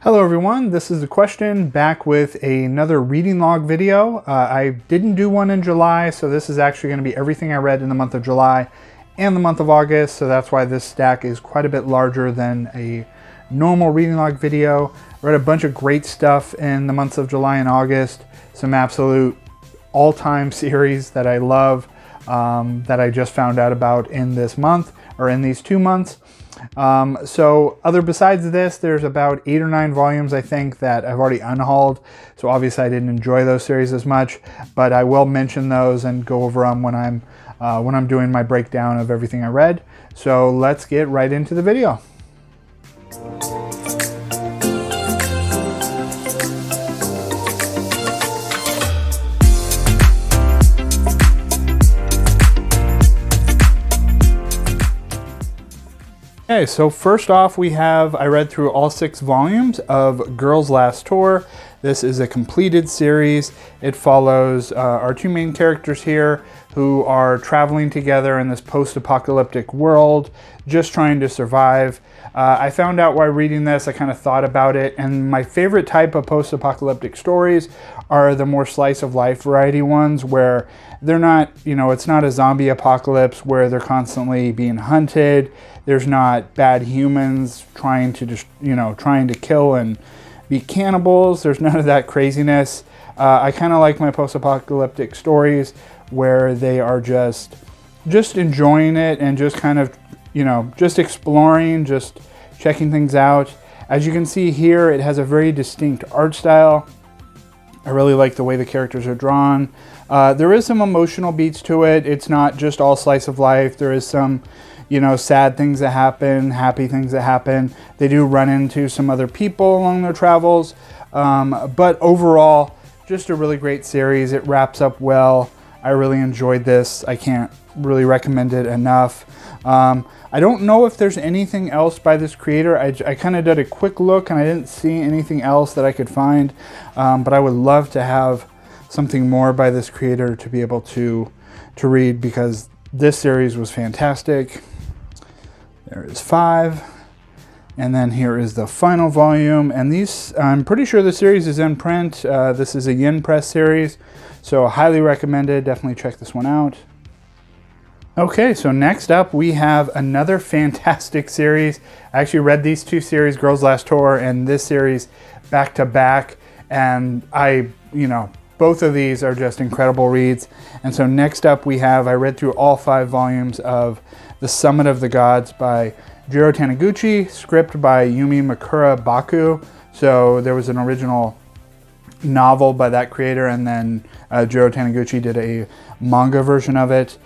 Hello everyone, this is The Question, back with another reading log video. I didn't do one in July, so this is actually going to be everything I read in the month of July and the month of August, so that's why this stack is quite a bit larger than a normal reading log video. I read a bunch of great stuff in the months of July and August, some absolute all-time series that I love, that I just found out about in this month, or in these 2 months. So besides this, there's about 8 or 9 volumes I think that I've already unhauled. So obviously I didn't enjoy those series as much, but I will mention those and go over them when I'm doing my breakdown of everything I read. So let's get right into the video. Okay, so first off I read through all 6 volumes of Girl's Last Tour. This is a completed series. It follows our 2 main characters here who are traveling together in this post-apocalyptic world, just trying to survive. I found out while reading this, I kind of thought about it, and my favorite type of post-apocalyptic stories are the more slice of life variety ones where they're not, it's not a zombie apocalypse where they're constantly being hunted. There's not bad humans trying to just, trying to kill and be cannibals. There's none of that craziness. I kind of like my post-apocalyptic stories where they are just enjoying it and just kind of, just exploring, just checking things out. As you can see here, it has a very distinct art style. I really like the way the characters are drawn. There is some emotional beats to it. It's not just all slice of life. There is some, sad things that happen, happy things that happen. They do run into some other people along their travels. But overall, just a really great series. It wraps up well. I really enjoyed this. I can't really recommend it enough. I don't know if there's anything else by this creator. I kind of did a quick look and I didn't see anything else that I could find. But I would love to have something more by this creator to be able to read, because this series was fantastic. There is 5. And then here is the final volume. And these, I'm pretty sure the series is in print. This is a Yin Press series, so highly recommended. Definitely check this one out. Okay, so next up we have another fantastic series. I actually read these 2 series, Girl's Last Tour and this series, back to back. And both of these are just incredible reads. And so next up I read through all 5 volumes of The Summit of the Gods by Jiro Taniguchi, script by Yumi Makura Baku. So there was an original novel by that creator, and then Jiro Taniguchi did a manga version of it.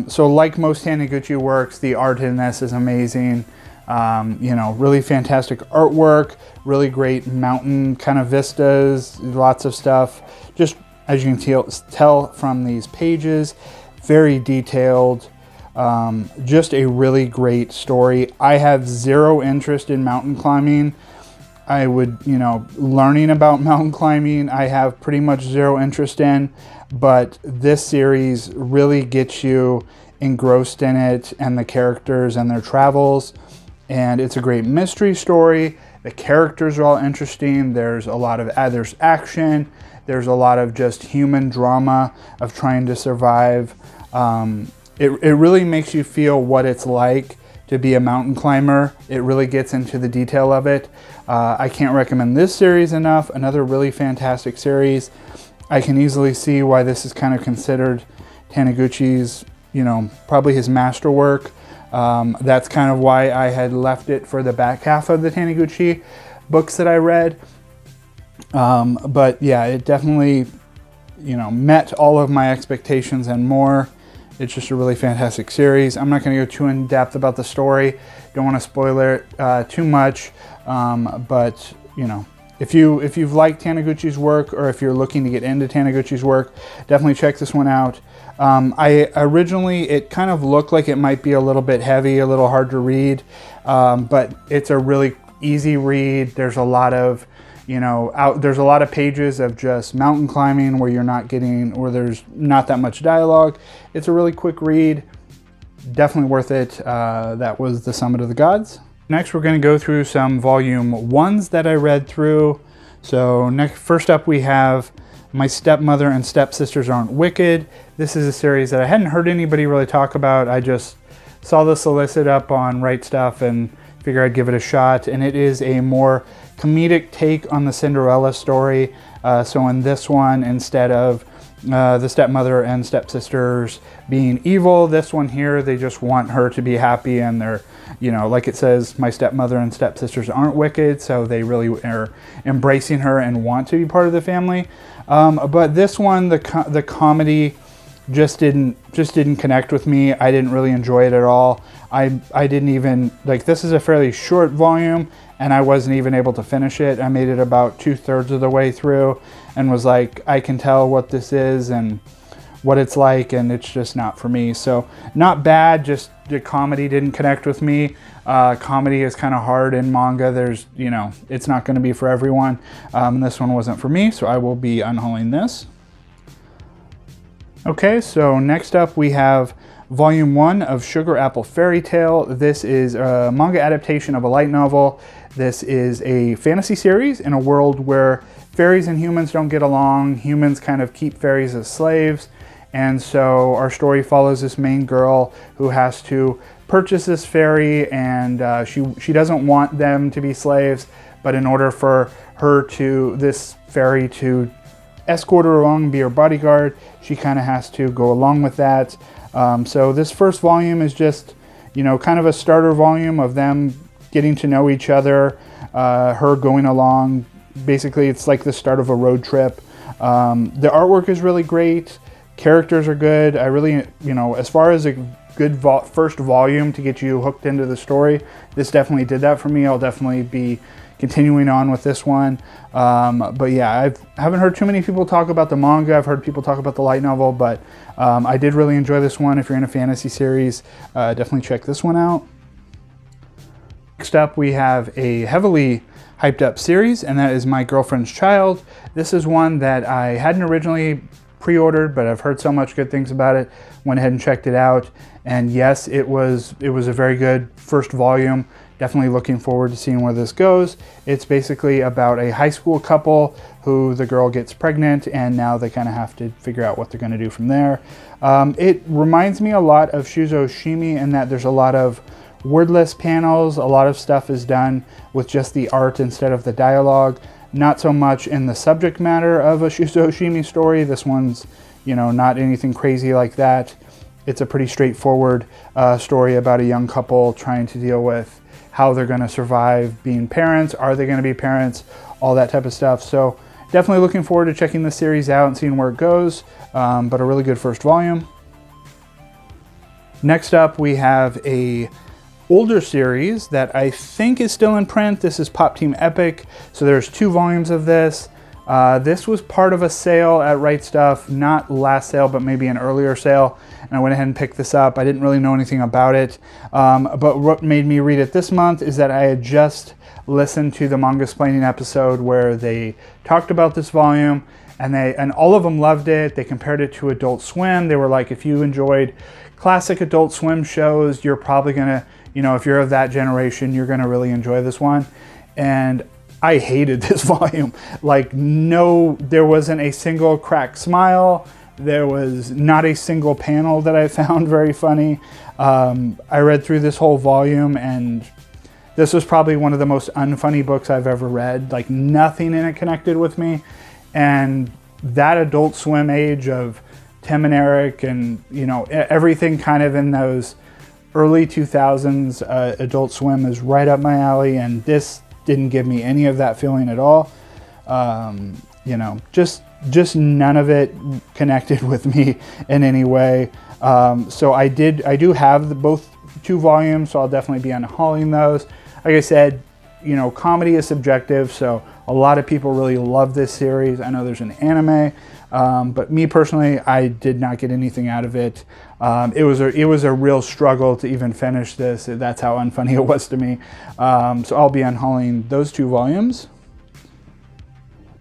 So like most Taniguchi works, the art in this is amazing. Really fantastic artwork, really great mountain kind of vistas, lots of stuff. Just as you can tell from these pages, very detailed. Just a really great story. I have zero interest in mountain climbing. I would, learning about mountain climbing, I have pretty much zero interest in, but this series really gets you engrossed in it and the characters and their travels. And it's a great mystery story. The characters are all interesting. There's a lot of, there's action. There's a lot of just human drama of trying to survive. It really makes you feel what it's like to be a mountain climber. It really gets into the detail of it. I can't recommend this series enough. Another really fantastic series. I can easily see why this is kind of considered Taniguchi's, probably his masterwork. That's kind of why I had left it for the back half of the Taniguchi books that I read. But yeah, it definitely, met all of my expectations and more. It's just a really fantastic series. I'm not going to go too in depth about the story. Don't want to spoil it too much. But if you've liked Taniguchi's work, or if you're looking to get into Taniguchi's work, definitely check this one out. It kind of looked like it might be a little bit heavy, a little hard to read, but it's a really easy read. There's a lot of there's a lot of pages of just mountain climbing where there's not that much dialogue. It's a really quick read. Definitely worth it. That was The Summit of the Gods. Next, we're going to go through some volume 1s that I read through. So first up we have My Stepmother and Stepsisters Aren't Wicked. This is a series that I hadn't heard anybody really talk about. I just saw this listed up on Right Stuff and figured I'd give it a shot. And it is a more comedic take on the Cinderella story. So in this one, instead of the stepmother and stepsisters being evil, this one here, they just want her to be happy, and they're, you know, like it says, my stepmother and stepsisters aren't wicked, so they really are embracing her and want to be part of the family. But this one, the comedy just didn't connect with me. I didn't really enjoy it at all. I didn't even, like, this is a fairly short volume, and I wasn't even able to finish it. I made it about 2/3 of the way through and was like, I can tell what this is and what it's like, and it's just not for me. So not bad, just the comedy didn't connect with me. Comedy is kind of hard in manga. There's, you know, it's not going to be for everyone. This one wasn't for me, so I will be unhauling this. Okay, so next up we have Volume 1 of Sugar Apple Fairy Tale. This is a manga adaptation of a light novel. This is a fantasy series in a world where fairies and humans don't get along. Humans kind of keep fairies as slaves. And so our story follows this main girl who has to purchase this fairy, and she doesn't want them to be slaves, but in order for this fairy to escort her along, be her bodyguard, she kind of has to go along with that. So this first volume is just, you know, kind of a starter volume of them getting to know each other, her going along. Basically, it's like the start of a road trip. The artwork is really great. Characters are good. I really, you know, as far as a good first volume to get you hooked into the story, this definitely did that for me. I'll definitely be continuing on with this one. But yeah, I haven't heard too many people talk about the manga. I've heard people talk about the light novel, but I did really enjoy this one. If you're in a fantasy series, definitely check this one out. Next up, we have a heavily hyped up series, and that is My Girlfriend's Child. This is one that I hadn't originally pre-ordered, but I've heard so much good things about it, went ahead and checked it out. And yes, it was a very good first volume. Definitely looking forward to seeing where this goes. It's basically about a high school couple who the girl gets pregnant, and now they kind of have to figure out what they're going to do from there. It reminds me a lot of Shuzo Shimi in that there's a lot of wordless panels. A lot of stuff is done with just the art instead of the dialogue. Not so much in the subject matter of a Shuzo Shimi story. This one's, you know, not anything crazy like that. It's a pretty straightforward story about a young couple trying to deal with how they're going to survive being parents. Are they going to be parents? All that type of stuff. So definitely looking forward to checking this series out and seeing where it goes. But a really good first volume. Next up, we have a older series that I think is still in print. This is Pop Team Epic. So there's 2 volumes of this. This was part of a sale at Right Stuff, not last sale, but maybe an earlier sale. And I went ahead and picked this up. I didn't really know anything about it. But what made me read it this month is that I had just listened to the Manga Splaining episode where they talked about this volume, and all of them loved it. They compared it to Adult Swim. They were like, if you enjoyed classic Adult Swim shows, you're probably gonna, you know, if you're of that generation, you're gonna really enjoy this one. And I hated this volume. Like, no, there wasn't a single cracked smile. There was not a single panel that I found very funny. I read through this whole volume, and this was probably one of the most unfunny books I've ever read. Like, nothing in it connected with me. And that Adult Swim age of Tim and Eric and, you know, everything kind of in those early 2000s, Adult Swim is right up my alley, and this didn't give me any of that feeling at all. You know, just none of it connected with me in any way. So I do have both 2 volumes, so I'll definitely be unhauling those. Like I said, you know, comedy is subjective, so a lot of people really love this series. I know there's an anime, but me personally, I did not get anything out of it. It was a real struggle to even finish this. That's how unfunny it was to me. So I'll be unhauling those 2 volumes.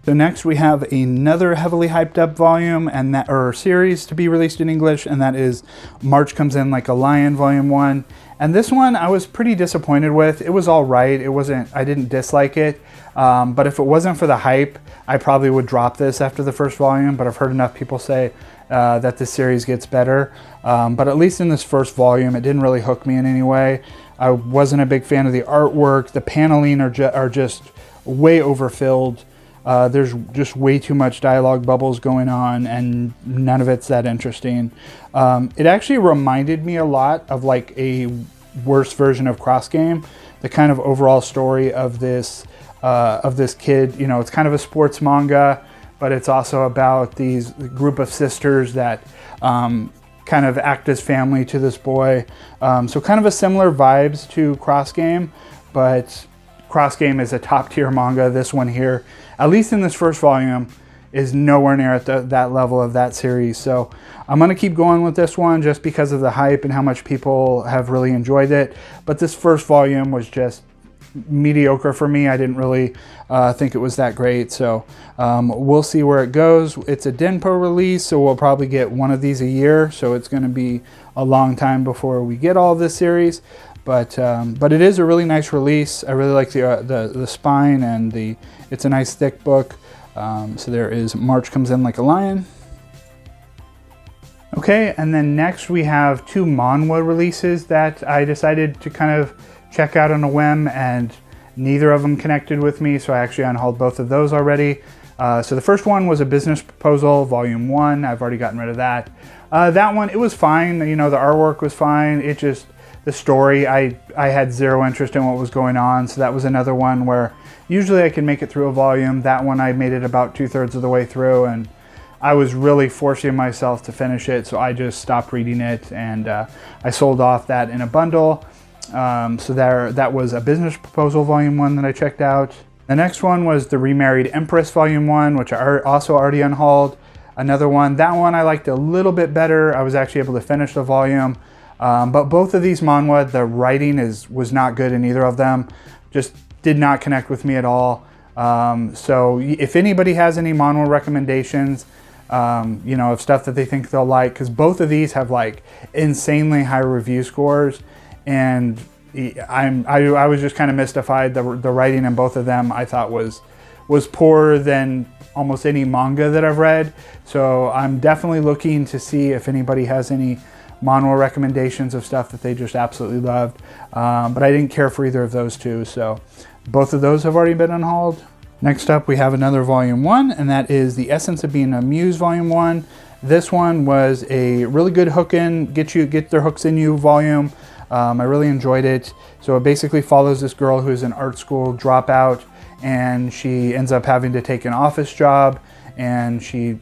So next we have another heavily hyped up volume or series to be released in English, and that is March Comes In Like a Lion Volume 1. And this one I was pretty disappointed with. It was all right. I didn't dislike it. But if it wasn't for the hype, I probably would drop this after the first volume. But I've heard enough people say that this series gets better. But at least in this first volume, it didn't really hook me in any way. I wasn't a big fan of the artwork. The paneling are just way overfilled. There's just way too much dialogue bubbles going on, and none of it's that interesting. It actually reminded me a lot of like a worse version of Cross Game. The kind of overall story of this kid, you know, it's kind of a sports manga, but it's also about these group of sisters that kind of act as family to this boy. So kind of a similar vibes to Cross Game, but Cross Game is a top tier manga. This one here, at least in this first volume, is nowhere near at that level of that series. So I'm going to keep going with this one just because of the hype and how much people have really enjoyed it. But this first volume was just mediocre for me. I didn't really think it was that great. So we'll see where it goes. It's a Denpo release, so we'll probably get one of these a year. So it's going to be a long time before we get all of this series. But it is a really nice release. I really like the spine, and it's a nice thick book. So there is March Comes In Like a Lion. Okay, and then next we have two manhwa releases that I decided to kind of check out on a whim, and neither of them connected with me, so I actually unhauled both of those already. So the first one was A Business Proposal, Volume 1. I've already gotten rid of that. That one, it was fine. You know, the artwork was fine. It just, the story, I had zero interest in what was going on, so that was another one where usually I can make it through a volume. That one I made it about 2/3 of the way through, and I was really forcing myself to finish it, so I just stopped reading it, and I sold off that in a bundle. So that was A Business Proposal Volume 1 that I checked out. The next one was The Remarried Empress Volume 1, which I also already unhauled. Another one, that one I liked a little bit better. I was actually able to finish the volume. But both of these manhwa, the writing was not good in either of them. Just did not connect with me at all. So if anybody has any manhwa recommendations, you know, of stuff that they think they'll like, because both of these have like insanely high review scores, and I was just kind of mystified. The writing in both of them I thought was poorer than almost any manga that I've read. So I'm definitely looking to see if anybody has any manhwa recommendations of stuff that they just absolutely loved. But I didn't care for either of those two, so both of those have already been unhauled. Next up we have another Volume 1, and that is The Essence of Being Amused Volume 1. This one was a really good get their hooks in you volume. I really enjoyed it. So it basically follows this girl who's an art school dropout, and she ends up having to take an office job, and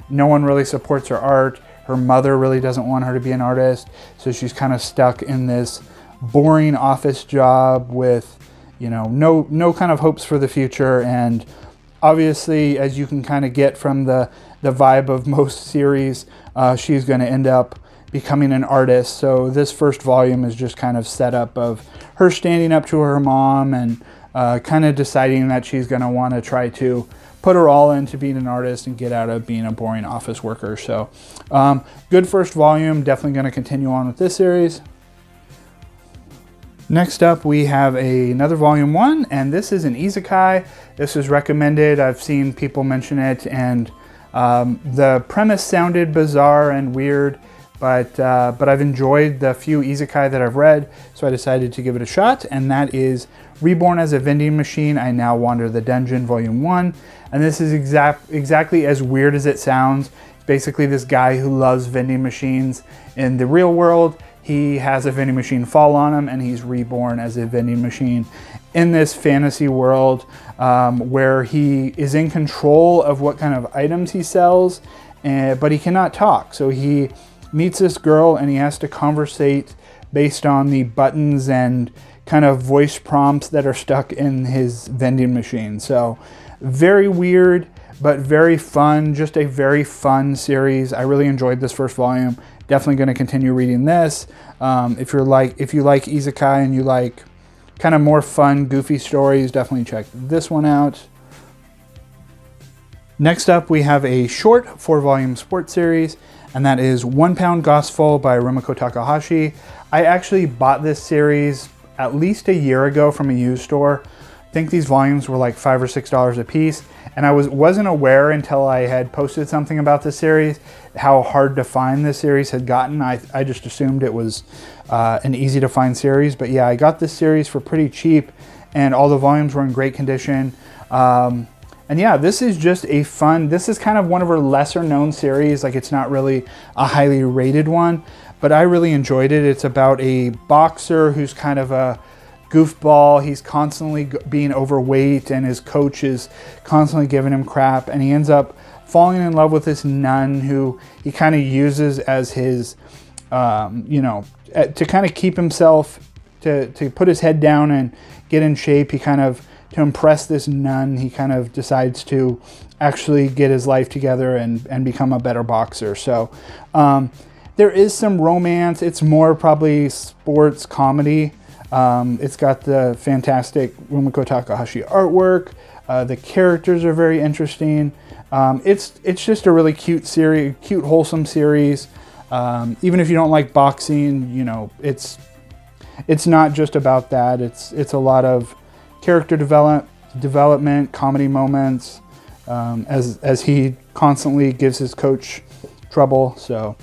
no one really supports her art. Her mother really doesn't want her to be an artist, so she's kind of stuck in this boring office job with, you know, no kind of hopes for the future. And obviously, as you can kind of get from the vibe of most series, she's going to end up becoming an artist. So this first volume is just kind of set up of her standing up to her mom and kind of deciding that she's going to want to try to put her all into being an artist and get out of being a boring office worker. So good first volume, definitely going to continue on with this series. Next up we have another Volume 1, and this is an isekai. This is recommended. I've seen people mention it, and the premise sounded bizarre and weird, but I've enjoyed the few isekai that I've read, so I decided to give it a shot, and that is Reborn as a Vending Machine, I Now Wander the Dungeon, Volume 1. And this is exactly as weird as it sounds. It's basically this guy who loves vending machines. In the real world, he has a vending machine fall on him, and he's reborn as a vending machine in this fantasy world where he is in control of what kind of items he sells, but he cannot talk. So he meets this girl, and he has to conversate based on the buttons and kind of voice prompts that are stuck in his vending machine. So very weird, but very fun. Just a very fun series. I really enjoyed this first volume. Definitely going to continue reading this. If you like isekai and you like kind of more fun, goofy stories, definitely check this one out. Next up, we have a short 4-volume sports series, and that is 1 Pound Gospel by Rumiko Takahashi. I actually bought this series at least a year ago from a used store. I think these volumes were like $5 or $6 a piece, and I wasn't aware until I had posted something about this series how hard to find this series had gotten. I just assumed it was an easy to find series, but yeah, I got this series for pretty cheap, and all the volumes were in great condition. And yeah, this is just a fun, this is kind of one of her lesser known series. Like, it's not really a highly rated one, but I really enjoyed it. It's about a boxer who's kind of a goofball. He's constantly being overweight, and his coach is constantly giving him crap, and he ends up falling in love with this nun who he kind of uses as his, you know, to kind of keep himself, to put his head down and get in shape. He kind of, to impress this nun, he kind of decides to actually get his life together and become a better boxer. So there is some romance. It's more probably sports comedy. It's got the fantastic Rumiko Takahashi artwork. The characters are very interesting. It's just a really cute series, cute, wholesome series. Even if you don't like boxing, you know, it's not just about that. It's a lot of character development, comedy moments, as he constantly gives his coach trouble. So,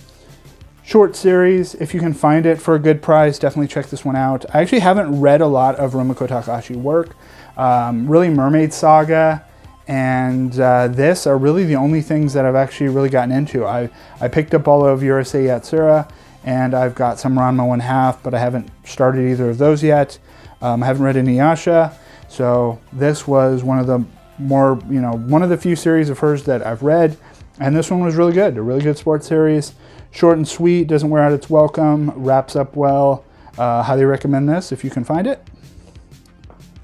short series. If you can find it for a good price, definitely check this one out. I actually haven't read a lot of Rumiko Takahashi work. Really, Mermaid Saga and this are really the only things that I've actually really gotten into. I picked up all of Urusei Yatsura, and I've got some Ranma 1/2, but I haven't started either of those yet. I haven't read Inuyasha, so this was one of the more, you know, one of the few series of hers that I've read, and this one was really good. A really good sports series. Short and sweet, doesn't wear out its welcome, wraps up well. Highly recommend this if you can find it.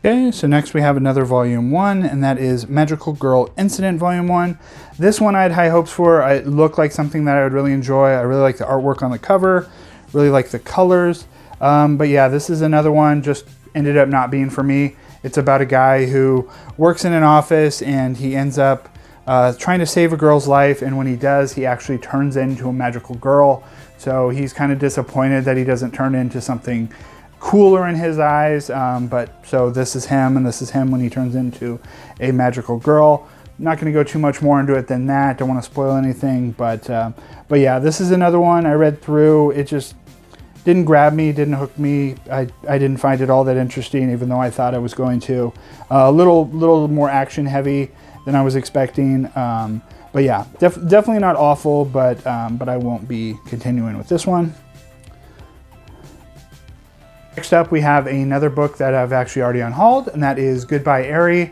Okay, so next we have another volume 1, and that is Magical Girl Incident Volume 1. This one I had high hopes for. It looked like something that I would really enjoy. I really like the artwork on the cover, really like the colors. But yeah, this is another one, just ended up not being for me. It's about a guy who works in an office, and he ends up trying to save a girl's life, and when he does, he actually turns into a magical girl. So he's kind of disappointed that he doesn't turn into something cooler in his eyes, but so this is him, and this is him when he turns into a magical girl. I'm not going to go too much more into it than that. Don't want to spoil anything, but yeah, this is another one I read through. It just didn't grab me, didn't hook me. I didn't find it all that interesting, even though I thought I was going to. A little more action heavy than I was expecting. But yeah, definitely not awful, but I won't be continuing with this one. Next up, we have another book that I've actually already unhauled, and that is Goodbye Arie.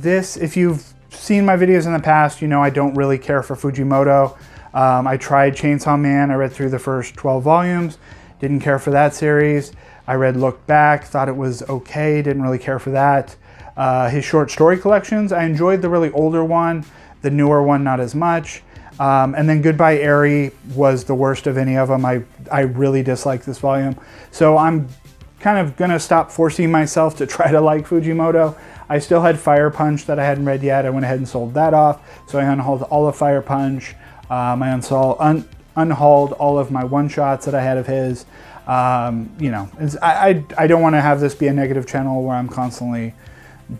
This, if you've seen my videos in the past, you know I don't really care for Fujimoto. I tried Chainsaw Man. I read through the first 12 volumes. Didn't care for that series. I read Look Back. Thought it was okay. Didn't really care for that. His short story collections, I enjoyed the really older one. The newer one, not as much. And then Goodbye Arie was the worst of any of them. I really dislike this volume. So I'm kind of going to stop forcing myself to try to like Fujimoto. I still had Fire Punch that I hadn't read yet. I went ahead and sold that off. So I unhauled all of Fire Punch. I unhauled all of my one-shots that I had of his. You know, I don't want to have this be a negative channel where I'm constantly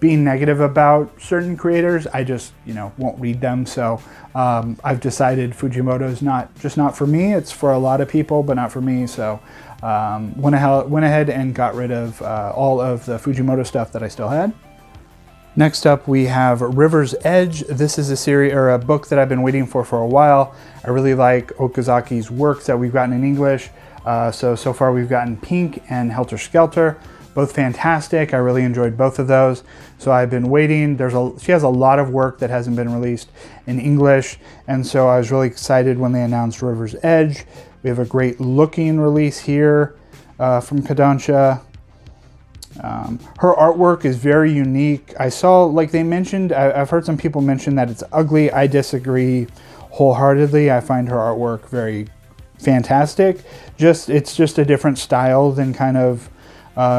being negative about certain creators. I just, you know, won't read them. So I've decided Fujimoto is just not for me. It's for a lot of people, but not for me. So went ahead and got rid of all of the Fujimoto stuff that I still had. Next up, we have River's Edge. This is a series or a book that I've been waiting for a while. I really like Okazaki's works that we've gotten in English. So far we've gotten Pink and Helter Skelter. Both fantastic. I really enjoyed both of those. So I've been waiting. She has a lot of work that hasn't been released in English. And so I was really excited when they announced River's Edge. We have a great looking release here from Kodansha. Her artwork is very unique. I saw, like they mentioned, I've heard some people mention that it's ugly. I disagree wholeheartedly. I find her artwork very fantastic. It's just a different style than kind of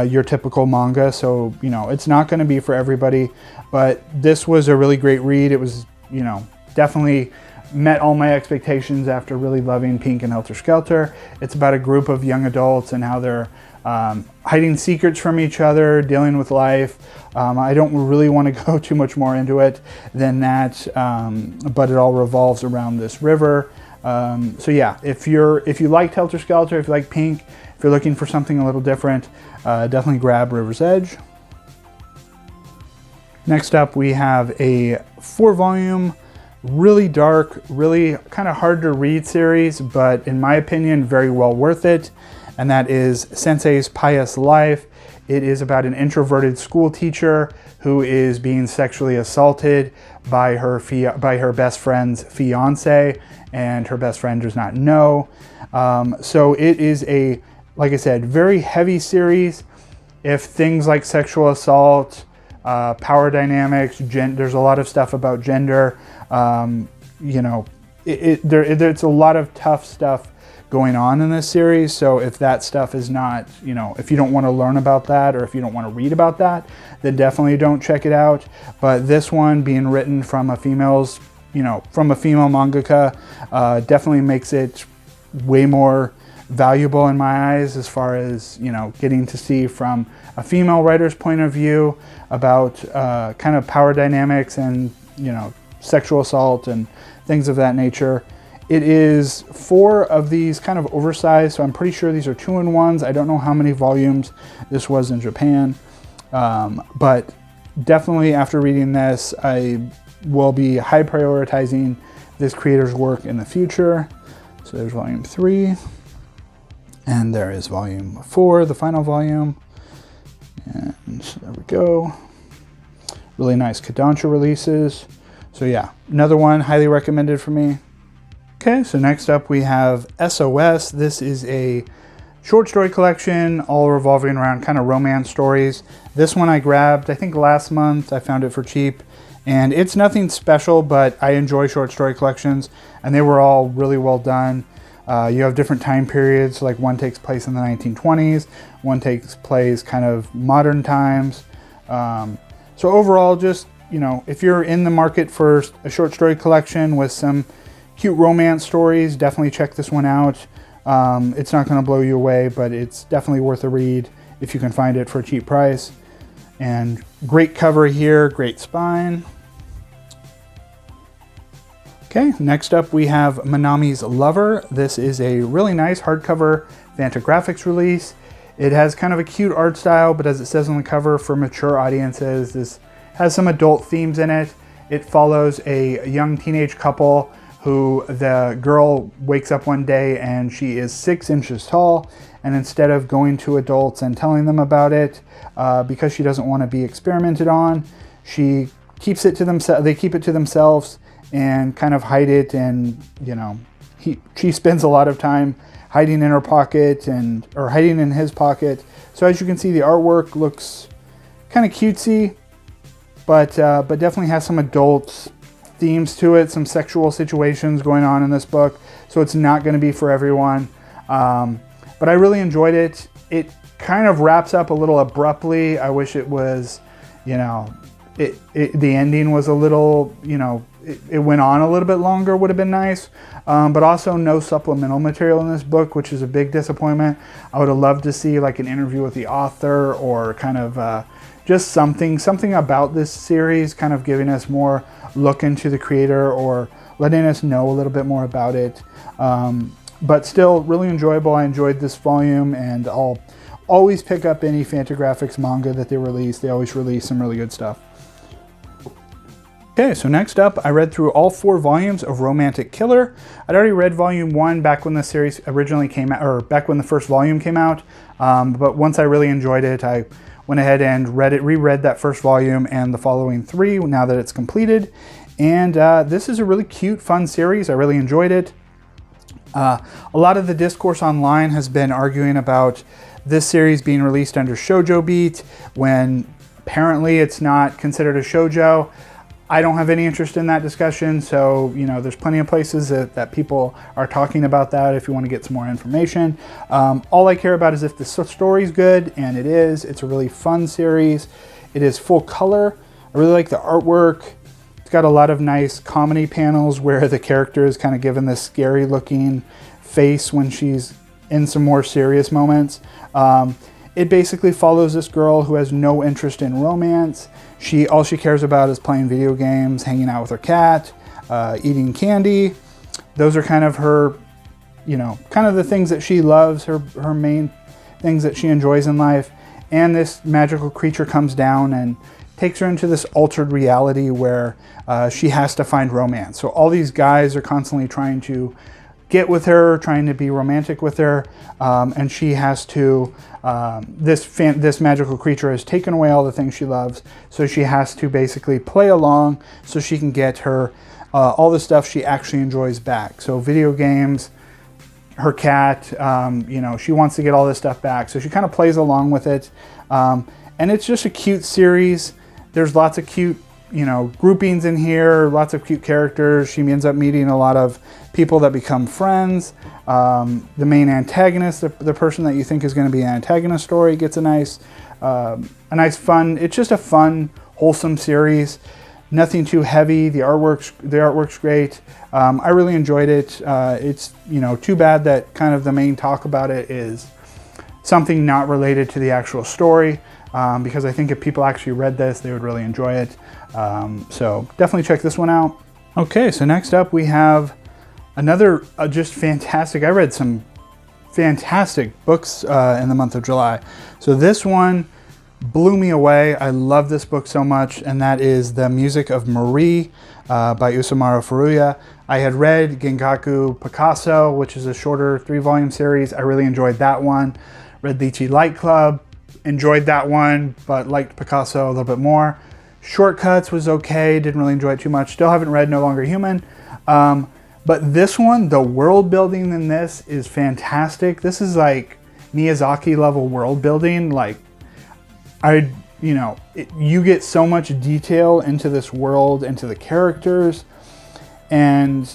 your typical manga, so you know it's not going to be for everybody, but this was a really great read. It was, you know, definitely met all my expectations after really loving Pink and Helter Skelter. It's about a group of young adults and how they're hiding secrets from each other, dealing with life. I don't really want to go too much more into it than that, but it all revolves around this river. So yeah, if you liked Helter Skelter, if you like Pink, if you're looking for something a little different, definitely grab River's Edge. Next up, we have a 4-volume, really dark, really kind of hard to read series, but in my opinion, very well worth it. And that is Senseis Pious Life. It is about an introverted school teacher who is being sexually assaulted by her best friend's fiance, and her best friend does not know. So it is a, like I said, very heavy series. If things like sexual assault, power dynamics, there's a lot of stuff about gender. You know, there's a lot of tough stuff going on in this series. So if that stuff is not, you know, if you don't want to learn about that, or if you don't want to read about that, then definitely don't check it out. But this one, being written from a female's, you know, from a female mangaka, definitely makes it way more valuable in my eyes, as far as, you know, getting to see from a female writer's point of view about kind of power dynamics and, you know, sexual assault and things of that nature. It is 4 of these kind of oversized, so I'm pretty sure these are 2-in-1s. I don't know how many volumes this was in Japan, but definitely after reading this, I will be high prioritizing this creator's work in the future. So there's volume 3, and there is volume 4, the final volume. And there we go. Really nice Kodansha releases. So yeah, another one highly recommended for me. Okay, so next up we have SOS. This is a short story collection, all revolving around kind of romance stories. This one I grabbed, I think last month. I found it for cheap, and it's nothing special, but I enjoy short story collections, and they were all really well done. You have different time periods, like one takes place in the 1920s, one takes place kind of modern times. So overall, just, you know, if you're in the market for a short story collection with some cute romance stories, definitely check this one out. It's not going to blow you away, but it's definitely worth a read if you can find it for a cheap price. And great cover here, great spine. Okay, next up we have Manami's Lover. This is a really nice hardcover Fantagraphics release. It has kind of a cute art style, but as it says on the cover, for mature audiences. This has some adult themes in it. It follows a young teenage couple who, the girl wakes up one day and she is 6 inches tall, and instead of going to adults and telling them about it, because she doesn't want to be experimented on, she keeps it to themselves. They keep it to themselves and kind of hide it, and, you know, she spends a lot of time hiding in her pocket, or hiding in his pocket. So as you can see, the artwork looks kind of cutesy, but definitely has some adult themes to it, some sexual situations going on in this book. So it's not going to be for everyone. But I really enjoyed it. It kind of wraps up a little abruptly. I wish it was, you know, the ending was a little, you know, it went on a little bit longer, would have been nice. But also no supplemental material in this book, which is a big disappointment. I would have loved to see like an interview with the author, or kind of just something about this series, kind of giving us more look into the creator, or letting us know a little bit more about it. But still really enjoyable. I enjoyed this volume, and I'll always pick up any Fantagraphics manga that they release. They always release some really good stuff. Okay, so next up, I read through all 4 volumes of Romantic Killer. I'd already read volume 1 back when the series originally came out, or back when the first volume came out. But once I really enjoyed it, I went ahead and reread that first volume and the following 3 now that it's completed. And this is a really cute, fun series. I really enjoyed it. A lot of the discourse online has been arguing about this series being released under Shoujo Beat, when apparently it's not considered a shoujo. I don't have any interest in that discussion, so, you know, there's plenty of places that people are talking about that if you want to get some more information. All I care about is if the story's good, and it is. It's a really fun series. It is full color. I really like the artwork. It's got a lot of nice comedy panels where the character is kind of given this scary looking face when she's in some more serious moments. It basically follows this girl who has no interest in romance. All she cares about is playing video games, hanging out with her cat, eating candy. Those are kind of her, kind of the things that she loves, her main things that she enjoys in life. And this magical creature comes down and takes her into this altered reality where she has to find romance. So all these guys are constantly trying to get with her, trying to be romantic with her, and she has to, this magical creature has taken away all the things she loves, so she has to basically play along so she can get her all the stuff she actually enjoys back. So video games, her cat, she wants to get all this stuff back, so she kind of plays along with it. And it's just a cute series. There's lots of cute, groupings in here, lots of cute characters. She ends up meeting a lot of people that become friends. The main antagonist, the person that you think is going to be an antagonist story, gets a nice fun. It's just a fun, wholesome series. Nothing too heavy. The artwork's great. I really enjoyed it. It's too bad that kind of the main talk about it is something not related to the actual story. Because I think if people actually read this, they would really enjoy it. So definitely check this one out. Okay, so next up we have another just fantastic. I read some fantastic books in the month of July. So this one blew me away. I love this book so much, and that is The Music of Marie by Usamaru Furuya. I had read Gengaku Picasso, which is a shorter 3-volume series. I really enjoyed that one. Read Lychee Light Club. Enjoyed that one, but liked Picasso a little bit more. Shortcuts was okay, didn't really enjoy it too much. Still haven't read No Longer Human. But this one, the world building in this is fantastic. This is like Miyazaki level world building. Like, you get so much detail into this world, into the characters. And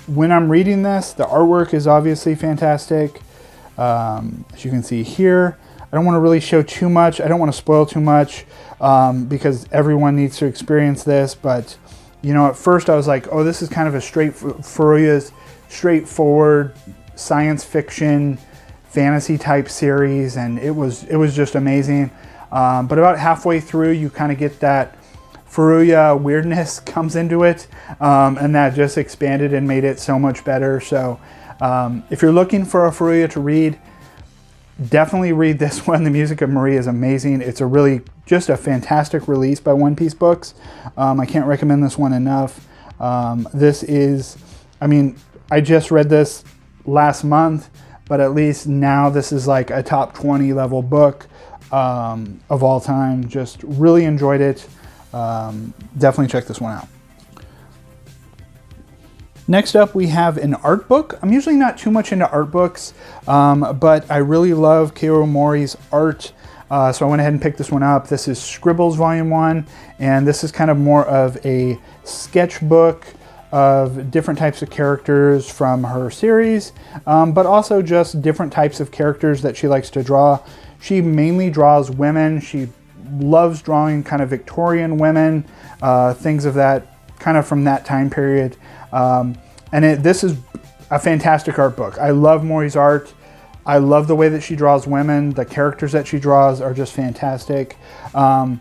when I'm reading this, the artwork is obviously fantastic. As you can see here, I don't want to really show too much. I don't want to spoil too much because everyone needs to experience this. But, at first I was like, oh, this is kind of a Furuya's straightforward science fiction fantasy type series. And it was just amazing. But about halfway through, you kind of get that Furuya weirdness comes into it. And that just expanded and made it so much better. So if you're looking for a Furuya to read, definitely read this one. The Music of Marie is amazing. It's just a fantastic release by One Piece Books. I can't recommend this one enough. I just read this last month, but at least now this is like a top 20 level book of all time. Just really enjoyed it. Definitely check this one out. Next up, we have an art book. I'm usually not too much into art books, but I really love Keiro Mori's art, so I went ahead and picked this one up. This is Scribbles Volume 1, and this is kind of more of a sketchbook of different types of characters from her series, but also just different types of characters that she likes to draw. She mainly draws women. She loves drawing kind of Victorian women, things of that, kind of from that time period. This is a fantastic art book. I love Mori's art. I love the way that she draws women. The characters that she draws are just fantastic. I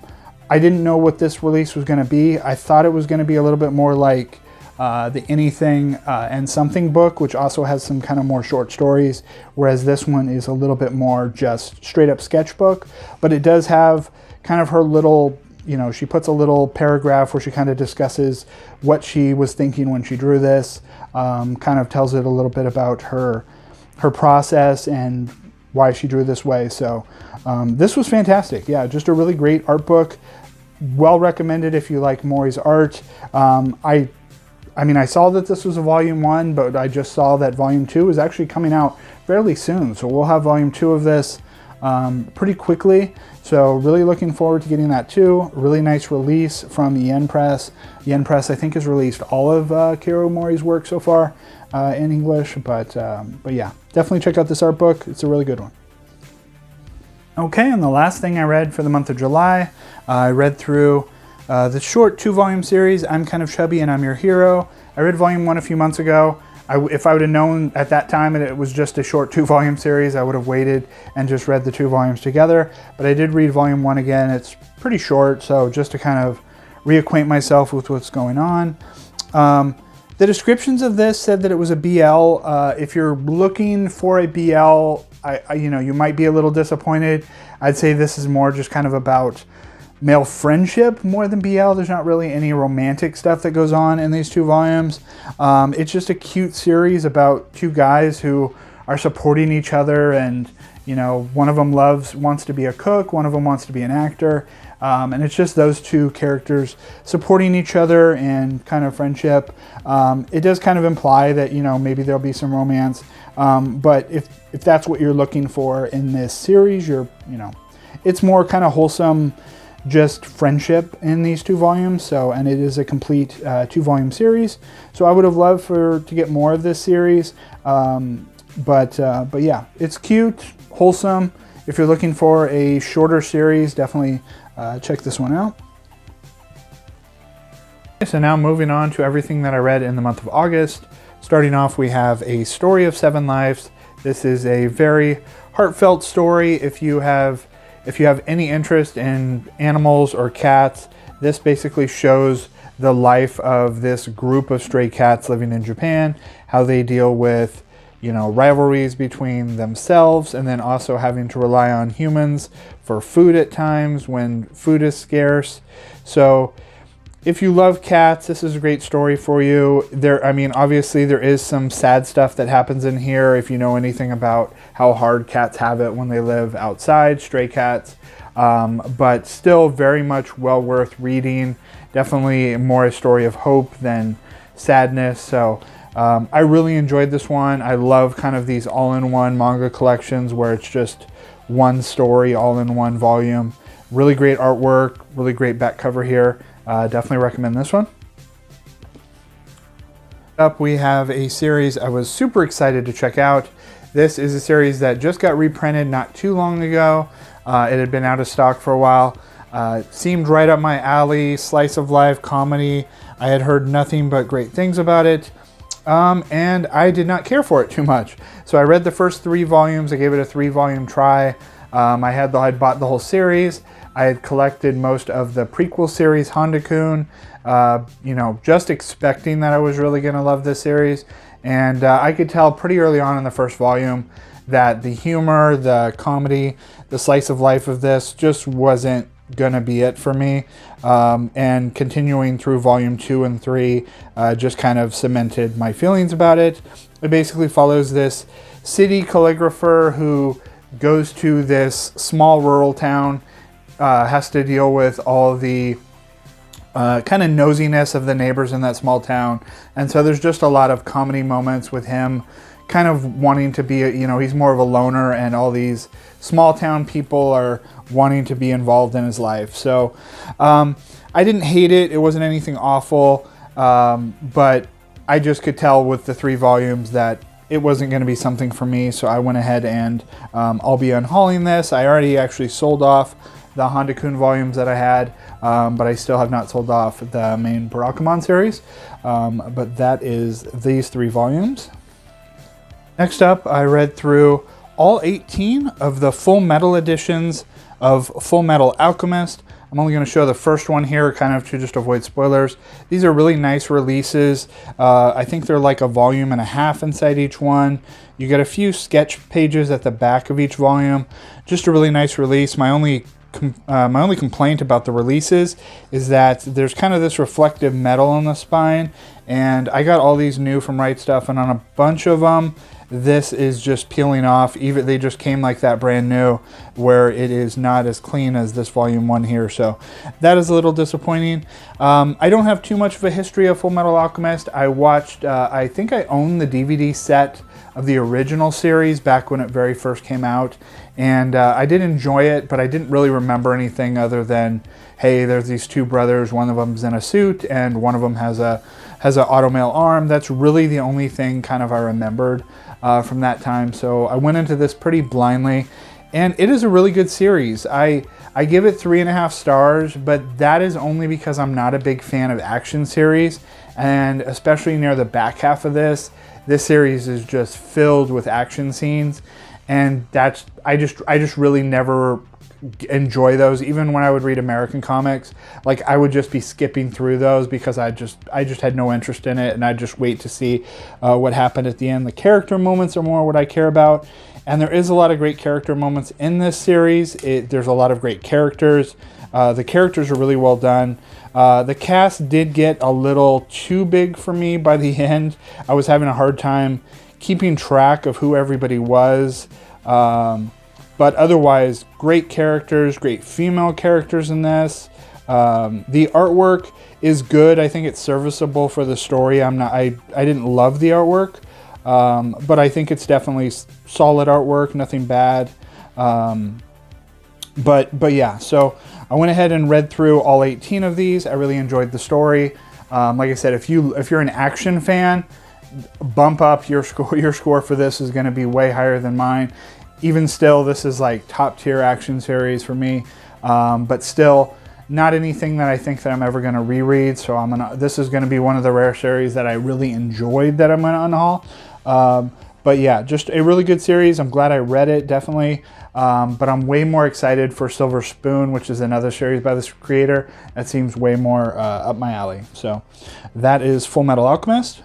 didn't know what this release was going to be. I thought it was going to be a little bit more like the Anything and Something book, which also has some kind of more short stories, whereas this one is a little bit more just straight up sketchbook. But it does have kind of her little, she puts a little paragraph where she kind of discusses what she was thinking when she drew this, kind of tells it a little bit about her process and why she drew this way. So this was fantastic. Yeah, just a really great art book. Well recommended if you like Mori's art. I saw that this was a volume 1, but I just saw that volume 2 is actually coming out fairly soon. So we'll have volume 2 of this pretty quickly. So really looking forward to getting that too. Really nice release from Yen Press. Yen Press, I think, has released all of Keiro Mori's work so far in English. But yeah, definitely check out this art book. It's a really good one. Okay, and the last thing I read for the month of July, I read through The short 2-volume series, I'm Kind of Chubby and I'm Your Hero. I read volume 1 a few months ago. If I would have known at that time it was just a short 2-volume series, I would have waited and just read the 2 volumes together. But I did read volume 1 again. It's pretty short, so just to kind of reacquaint myself with what's going on. The descriptions of this said that it was a BL. If you're looking for a BL, you might be a little disappointed. I'd say this is more just kind of about male friendship more than BL. There's not really any romantic stuff that goes on in these 2 volumes. It's just a cute series about 2 guys who are supporting each other, and one of them wants to be a cook, one of them wants to be an actor, and it's just those 2 characters supporting each other and kind of friendship. It does kind of imply that maybe there'll be some romance, but if that's what you're looking for in this series, it's more kind of wholesome, just friendship in these 2 volumes. And it is a complete 2-volume series. So I would have loved to get more of this series. But yeah, it's cute, wholesome. If you're looking for a shorter series, definitely check this one out. So now moving on to everything that I read in the month of August. Starting off, we have A Story of 7 Lives. This is a very heartfelt story. If you have any interest in animals or cats, this basically shows the life of this group of stray cats living in Japan, how they deal with, rivalries between themselves, and then also having to rely on humans for food at times when food is scarce. So if you love cats, this is a great story for you. Obviously there is some sad stuff that happens in here if you know anything about how hard cats have it when they live outside, stray cats. But still very much well worth reading. Definitely more a story of hope than sadness. So I really enjoyed this one. I love kind of these all-in-one manga collections where it's just one story all in one volume. Really great artwork, really great back cover here. Definitely recommend this one. Up, we have a series I was super excited to check out. This is a series that just got reprinted not too long ago. It had been out of stock for a while. Seemed right up my alley, slice of life comedy. I had heard nothing but great things about it. And I did not care for it too much. So I read the first 3 volumes. I gave it a 3-volume try. I'd bought the whole series. I had collected most of the prequel series, Honda-kun, just expecting that I was really going to love this series. And I could tell pretty early on in the first volume that the humor, the comedy, the slice of life of this just wasn't going to be it for me. And continuing through volume 2 and 3 just kind of cemented my feelings about it. It basically follows this city calligrapher who goes to this small rural town, has to deal with all the kind of nosiness of the neighbors in that small town. And so there's just a lot of comedy moments with him kind of wanting to be, he's more of a loner, and all these small town people are wanting to be involved in his life. So I didn't hate it. It wasn't anything awful, but I just could tell with the 3 volumes that it wasn't going to be something for me. So I went ahead and I'll be unhauling this. I already actually sold off the Honda-kun volumes that I had, but I still have not sold off the main Barakamon series. But that is these 3 volumes. Next up, I read through all 18 of the Full Metal editions of Full Metal Alchemist. I'm only going to show the first one here, kind of to just avoid spoilers. These are really nice releases. I think they're like a volume and a half inside each one. You get a few sketch pages at the back of each volume. Just a really nice release. My only complaint about the releases is that there's kind of this reflective metal on the spine, and I got all these new from Right Stuff, and on a bunch of them this is just peeling off. Even they just came like that brand new, where it is not as clean as this volume 1 here, so that is a little disappointing. I don't have too much of a history of Full Metal Alchemist. I watched I think I own the DVD set of the original series back when it very first came out, and I did enjoy it, but I didn't really remember anything other than, hey, there's these 2 brothers, one of them's in a suit and one of them has an automail arm. That's really the only thing kind of I remembered from that time. So I went into this pretty blindly. And it is a really good series. I give it 3.5 stars, but that is only because I'm not a big fan of action series. And especially near the back half of this series is just filled with action scenes. And I just really never enjoy those. Even when I would read American comics, like I would just be skipping through those because I just had no interest in it, and I just wait to see what happened at the end. The character moments are more what I care about, and there is a lot of great character moments in this series. There's a lot of great characters. The characters are really well done. The cast did get a little too big for me by the end. I was having a hard time keeping track of who everybody was. But otherwise, great characters, great female characters in this. The artwork is good. I think it's serviceable for the story. I didn't love the artwork, but I think it's definitely solid artwork, nothing bad. But yeah, so I went ahead and read through all 18 of these. I really enjoyed the story. Like I said, if you're an action fan, bump up your score. Your score for this is going to be way higher than mine. Even still, this is like top tier action series for me, but still not anything that I think that I'm ever going to reread. So this is going to be one of the rare series that I really enjoyed that I'm going to unhaul. But yeah, just a really good series. I'm glad I read it, definitely. But I'm way more excited for Silver Spoon, which is another series by this creator that seems way more up my alley. So that is Full Metal Alchemist.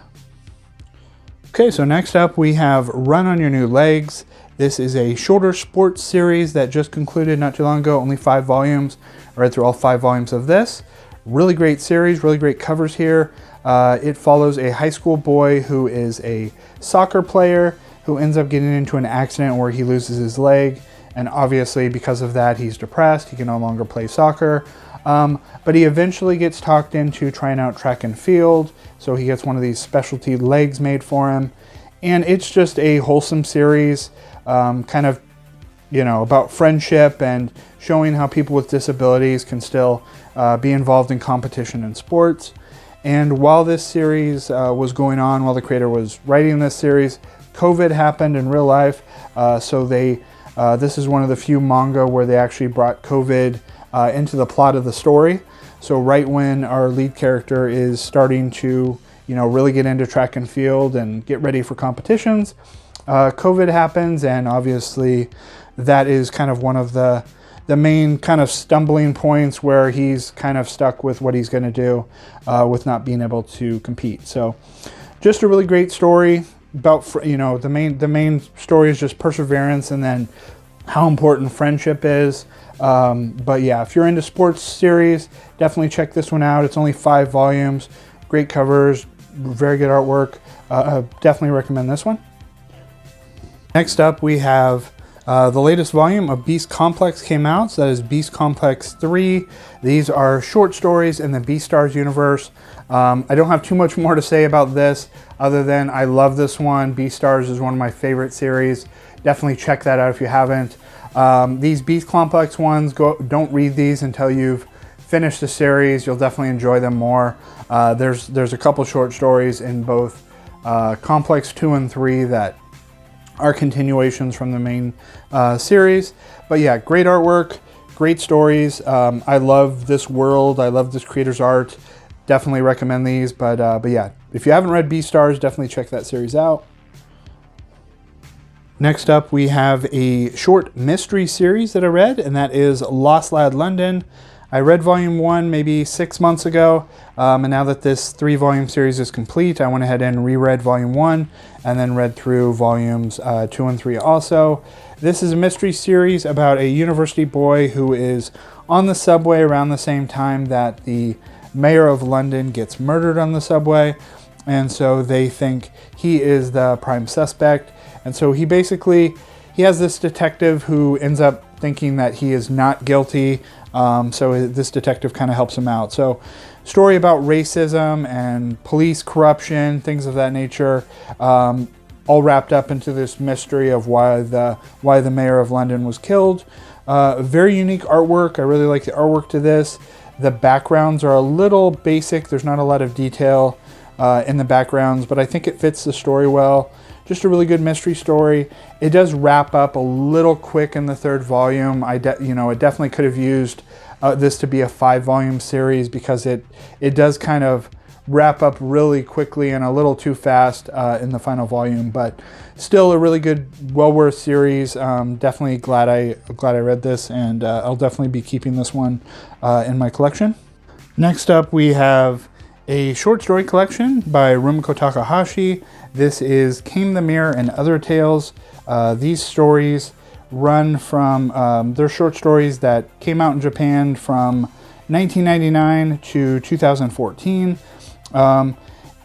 Okay, so next up we have Run on Your New Legs. This is a shorter sports series that just concluded not too long ago, only 5 volumes. I read through all 5 volumes of this. Really great series, really great covers here. It follows a high school boy who is a soccer player who ends up getting into an accident where he loses his leg. And obviously because of that, he's depressed. He can no longer play soccer. But he eventually gets talked into trying out track and field. So he gets one of these specialty legs made for him. And it's just a wholesome series. Kind of, about friendship and showing how people with disabilities can still be involved in competition and sports. And while this series was going on, while the creator was writing this series, COVID happened in real life. So this is one of the few manga where they actually brought COVID into the plot of the story. So right when our lead character is starting to, really get into track and field and get ready for competitions, COVID happens, and obviously that is kind of one of the main kind of stumbling points where he's kind of stuck with what he's going to do with not being able to compete. So just a really great story about, the main story is just perseverance and then how important friendship is. But yeah, if you're into sports series, definitely check this one out. It's only 5 volumes, great covers, very good artwork. Definitely recommend this one. Next up, we have the latest volume of Beast Complex came out. So that is Beast Complex 3. These are short stories in the Beastars universe. I don't have too much more to say about this other than I love this one. Beastars is one of my favorite series. Definitely check that out if you haven't. These Beast Complex ones, don't read these until you've finished the series. You'll definitely enjoy them more. There's a couple short stories in both Complex 2 and 3 that are continuations from the main series. But yeah, great artwork, great stories. I love this world. I love this creator's art. Definitely recommend these. But yeah, if you haven't read Beastars, definitely check that series out. Next up, we have a short mystery series that I read, and that is Lost Lad London. I read volume 1 maybe 6 months ago, and now that this 3-volume series is complete, I went ahead and reread volume 1 and then read through volumes 2 and 3 also. This is a mystery series about a university boy who is on the subway around the same time that the mayor of London gets murdered on the subway, and so they think he is the prime suspect. And so he has this detective who ends up thinking that he is not guilty. So this detective kind of helps him out. So story about racism and police corruption, things of that nature, all wrapped up into this mystery of why the mayor of London was killed. Very unique artwork. I really like the artwork to this. The backgrounds are a little basic. There's not a lot of detail in the backgrounds, but I think it fits the story well. just a really good mystery story. It does wrap up a little quick in the 3rd volume. It definitely could have used this to be a 5-volume series, because it does kind of wrap up really quickly and a little too fast in the final volume, but still a really good, well worth series. Definitely glad I read this, and I'll definitely be keeping this one in my collection. Next up, we have a short story collection by Rumiko Takahashi. This is Came the Mirror and Other Tales. These stories run from, they're short stories that came out in Japan from 1999 to 2014.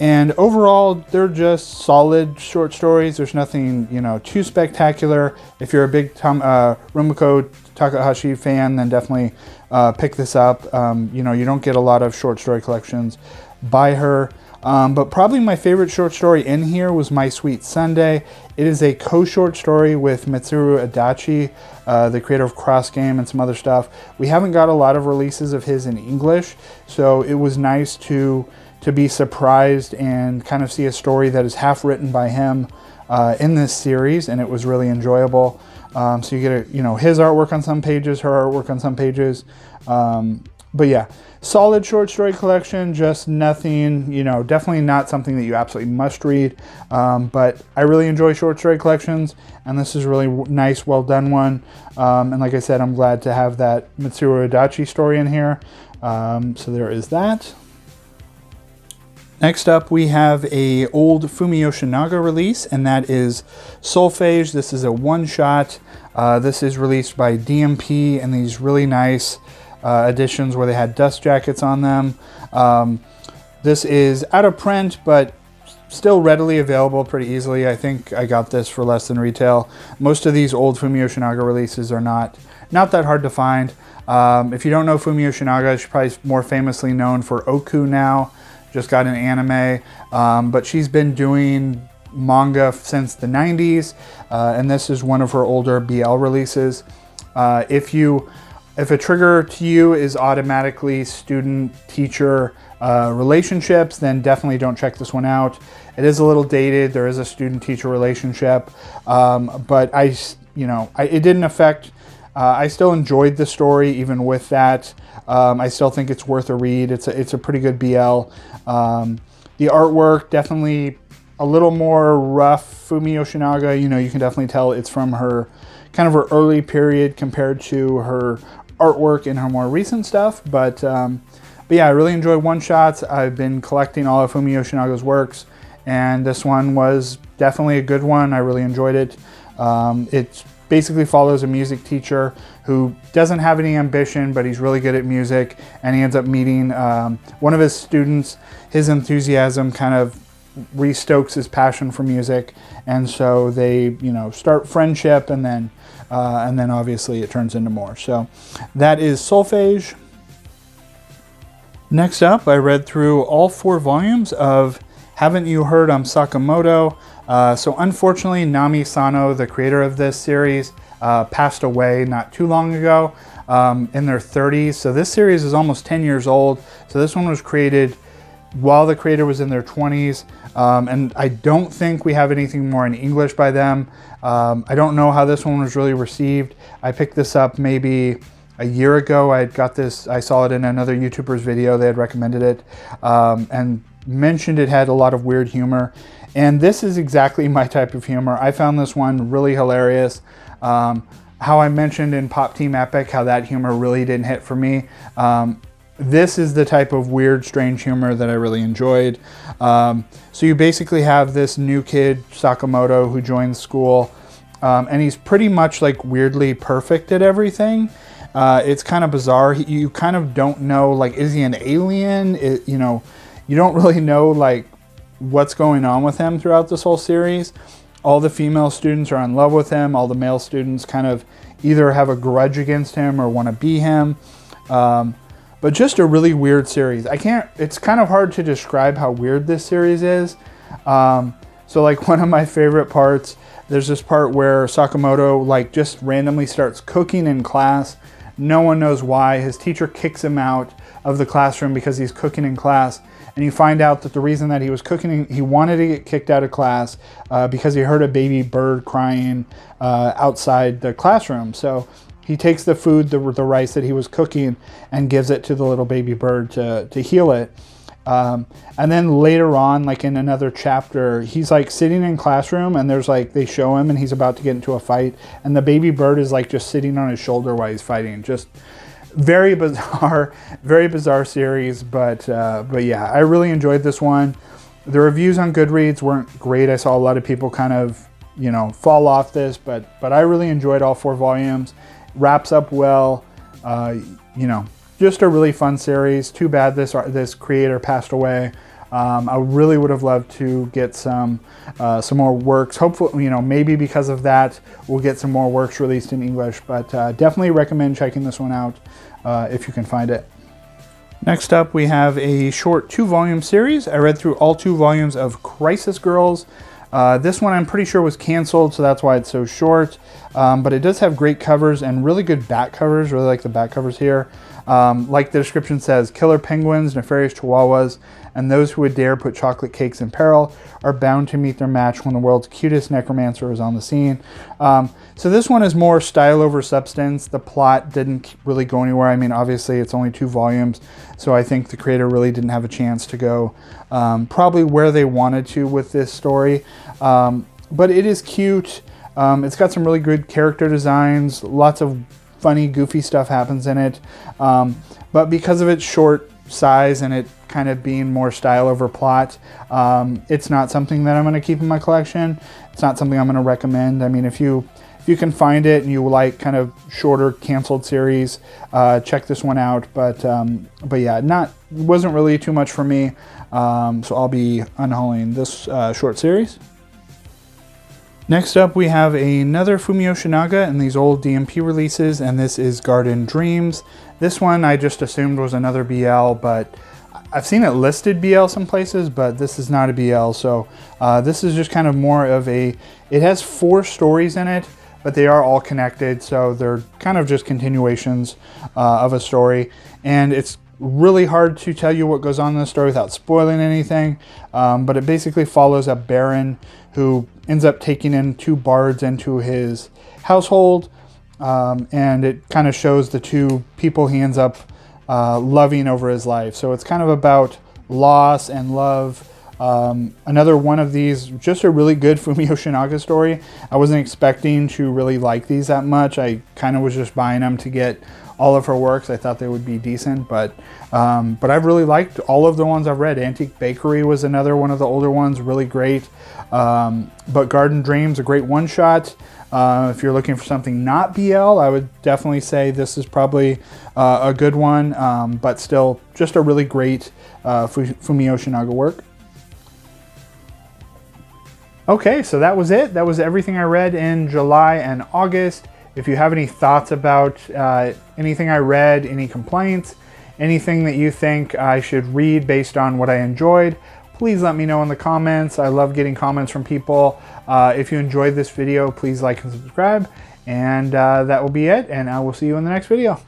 And overall, they're just solid short stories. There's nothing, too spectacular. If you're a big Rumiko Takahashi fan, then definitely pick this up. You don't get a lot of short story collections by her. But probably my favorite short story in here was My Sweet Sunday. It is a co-short story with Mitsuru Adachi, the creator of Cross Game and some other stuff. We haven't got a lot of releases of his in English, so it was nice to be surprised and kind of see a story that is half written by him in this series, and it was really enjoyable. So you get his artwork on some pages, her artwork on some pages. But yeah, solid short story collection, just nothing, definitely not something that you absolutely must read. But I really enjoy short story collections, and this is a really nice, well done one. And like I said, I'm glad to have that Mitsuru Adachi story in here. So there is that. Next up, we have a old Fumi Yoshinaga release, and that is Solfege. This is a one-shot. This is released by DMP in these really nice editions where they had dust jackets on them. This is out of print, but still readily available pretty easily. I think I got this for less than retail. Most of these old Fumi Yoshinaga releases are not that hard to find. If you don't know Fumi Yoshinaga, she's probably more famously known for Oku now. Just got an anime, but she's been doing manga since the 90s, and this is one of her older BL releases. If a trigger to you is automatically student-teacher relationships, then definitely don't check this one out. It is a little dated. There is a student-teacher relationship, but it didn't affect. I still enjoyed the story even with that. I still think it's worth a read. It's a pretty good BL. The artwork, definitely a little more rough Fumi Yoshinaga. You can definitely tell it's from her kind of her early period compared to her artwork in her more recent stuff. But yeah, I really enjoy one-shots. I've been collecting all of Fumi Yoshinaga's works, and this one was definitely a good one. I really enjoyed it. It basically follows a music teacher who doesn't have any ambition, but he's really good at music, and he ends up meeting one of his students. His enthusiasm kind of restokes his passion for music, and so they start friendship, and then obviously it turns into more. So that is Solfege. Next up, I read through all 4 volumes of Haven't You Heard I'm Sakamoto? So unfortunately, Nami Sano, the creator of this series, passed away not too long ago in their 30s. So this series is almost 10 years old. So this one was created while the creator was in their 20s. And I don't think we have anything more in English by them. I don't know how this one was really received. I picked this up maybe a year ago. I saw it in another YouTuber's video. They had recommended it and mentioned it had a lot of weird humor. And this is exactly my type of humor. I found this one really hilarious. How I mentioned in Pop Team Epic how that humor really didn't hit for me. This is the type of weird, strange humor that I really enjoyed. So you basically have this new kid, Sakamoto, who joins school, and he's pretty much like weirdly perfect at everything. It's kind of bizarre. You kind of don't know, like, is he an alien? You don't really know, like, what's going on with him throughout this whole series. All the female students are in love with him. All the male students kind of either have a grudge against him or want to be him. But just a really weird series. It's kind of hard to describe how weird this series is. So like one of my favorite parts, there's this part where Sakamoto like just randomly starts cooking in class. No one knows why. His teacher kicks him out of the classroom because he's cooking in class. and you find out that the reason that he was cooking, he wanted to get kicked out of class because he heard a baby bird crying outside the classroom. So he takes the food, the rice that he was cooking, and gives it to the little baby bird to heal it. And then later on, like in another chapter, he's like sitting in classroom, and there's like, they show him and he's about to get into a fight, and the baby bird is like just sitting on his shoulder while he's fighting. Just very bizarre series, but yeah, I really enjoyed this one. The reviews on Goodreads weren't great. I saw a lot of people kind of, you know, fall off this, but I really enjoyed all 4 volumes. Wraps up well, you know, just a really fun series. Too bad this creator passed away. I really would have loved to get some more works. Hopefully, you know, maybe because of that, we'll get some more works released in English, but definitely recommend checking this one out if you can find it. Next up, we have a short 2-volume series. I read through all 2 volumes of Crisis Girls. This one I'm pretty sure was canceled, so that's why it's so short. But it does have great covers and really good back covers. Really like the back covers here. Like the description says, killer penguins, nefarious chihuahuas, and those who would dare put chocolate cakes in peril are bound to meet their match when the world's cutest necromancer is on the scene. So this one is more style over substance. The plot didn't really go anywhere. I mean, obviously it's only 2 volumes, so I think the creator really didn't have a chance to go probably where they wanted to with this story. But it is cute. It's got some really good character designs. Lots of funny, goofy stuff happens in it. But because of its short size and it kind of being more style over plot, it's not something that I'm going to keep in my collection. It's not something I'm going to recommend. I mean, if you can find it and you like kind of shorter canceled series, check this one out. But yeah, wasn't really too much for me. So I'll be unhauling this short series. Next up, we have another Fumio Shinaga in these old DMP releases, and this is Garden Dreams. This one I just assumed was another BL, but I've seen it listed BL some places, but this is not a BL. So this is just kind of more of it has 4 stories in it, but they are all connected. So they're kind of just continuations of a story. And it's really hard to tell you what goes on in the story without spoiling anything. But it basically follows a baron who ends up taking in 2 bards into his household. And it kind of shows the 2 people he ends up loving over his life. So it's kind of about loss and love. Another one of these, just a really good Fumio Shinaga story. I wasn't expecting to really like these that much. I kind of was just buying them to get all of her works. I thought they would be decent, but I've really liked all of the ones I've read. Antique Bakery was another one of the older ones, really great. But Garden Dreams, a great one-shot. If you're looking for something not BL, I would definitely say this is probably a good one, but still just a really great Fumio Shinaga work. Okay, so that was it. That was everything I read in July and August. If you have any thoughts about anything I read, any complaints, anything that you think I should read based on what I enjoyed, please let me know in the comments. I love getting comments from people. If you enjoyed this video, please like and subscribe. And that will be it, and I will see you in the next video.